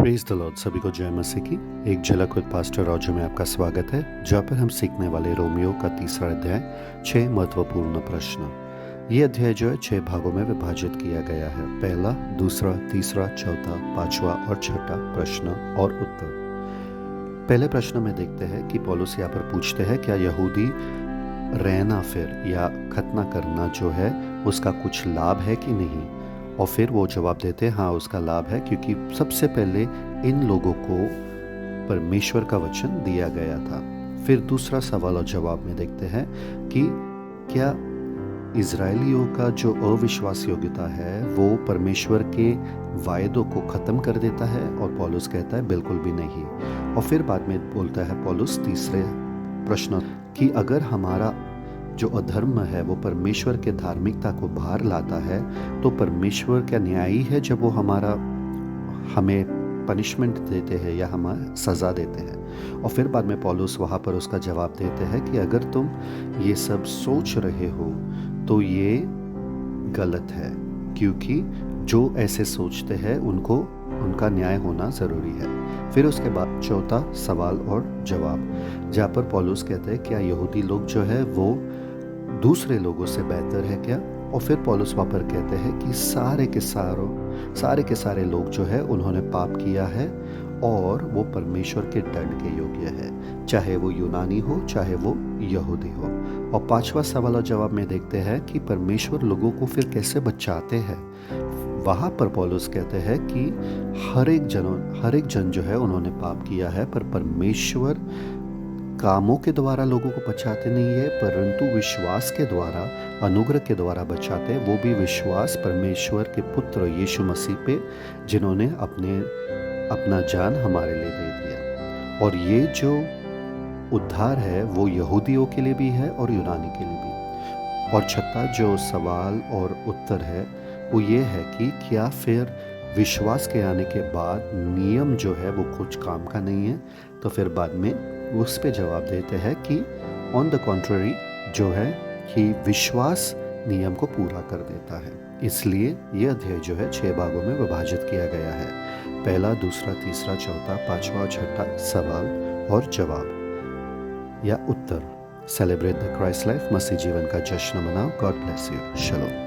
Praise the Lord. सभी को जय मसीह की एक झलक विद पास्टर रॉजर में आपका स्वागत है, जहाँ पर हम सीखने वाले रोमियो का तीसरा अध्याय 6 महत्वपूर्ण प्रश्न। ये अध्याय जो है 6 भागों में विभाजित किया गया है। पहला, दूसरा, तीसरा, चौथा, पांचवा और छठा प्रश्न और उत्तर। पहले प्रश्न में देखते हैं कि पौलुस यहाँ पर पूछते हैं, क्या यहूदी रहना फिर या खतना करना जो है उसका कुछ लाभ है कि नहीं। और फिर वो जवाब देते हैं, हाँ उसका लाभ है, क्योंकि सबसे पहले इन लोगों को परमेश्वर का वचन दिया गया था। फिर दूसरा सवाल और जवाब में देखते हैं कि क्या इजरायलियों का जो अविश्वास योग्यता है वो परमेश्वर के वायदों को ख़त्म कर देता है। और पौलुस कहता है बिल्कुल भी नहीं। और फिर बाद में बोलता है पौलुस तीसरे प्रश्न कि अगर हमारा जो अधर्म है वो परमेश्वर के धार्मिकता को बाहर लाता है तो परमेश्वर क्या न्यायी है जब वो हमें पनिशमेंट देते हैं या हमें सज़ा देते हैं। और फिर बाद में पौलुस वहाँ पर उसका जवाब देते हैं कि अगर तुम ये सब सोच रहे हो तो ये गलत है, क्योंकि जो ऐसे सोचते हैं उनका न्याय होना ज़रूरी है। फिर उसके बाद चौथा सवाल और जवाब, जहाँ पर पौलुस कहते हैं क्या यहूदी लोग जो है वो दूसरे लोगों से बेहतर है क्या। और फिर पौलुस वहाँ पर कहते हैं कि सारे के सारे लोग जो है उन्होंने पाप किया है और वो परमेश्वर के दंड के योग्य है, चाहे वो यूनानी हो चाहे वो यहूदी हो। और पांचवा सवाल और जवाब में देखते हैं कि परमेश्वर लोगों को फिर कैसे बचाते हैं। वहाँ पर पौलुस कहते हैं कि हर एक जन जो है उन्होंने पाप किया है, पर परमेश्वर कामों के द्वारा लोगों को बचाते नहीं है, परंतु विश्वास के द्वारा, अनुग्रह के द्वारा बचाते। वो भी विश्वास परमेश्वर के पुत्र यीशु मसीह पे, जिन्होंने अपना जान हमारे लिए दे दिया। और ये जो उद्धार है वो यहूदियों के लिए भी है और यूनानी के लिए भी। और छठा जो सवाल और उत्तर है वो ये है कि क्या फिर विश्वास के आने के बाद नियम जो है वो कुछ काम का नहीं है। तो फिर बाद में उस पे जवाब देते हैं कि ऑन द कॉन्ट्ररी जो है कि विश्वास नियम को पूरा कर देता है। इसलिए ये अध्याय जो है 6 भागों में विभाजित किया गया है। पहला, दूसरा, तीसरा, चौथा, पांचवा और छठा सवाल और जवाब या उत्तर। सेलिब्रेट द क्राइस्ट लाइफ, मसीह जीवन का जश्न मनाओ। God bless you. शलोम।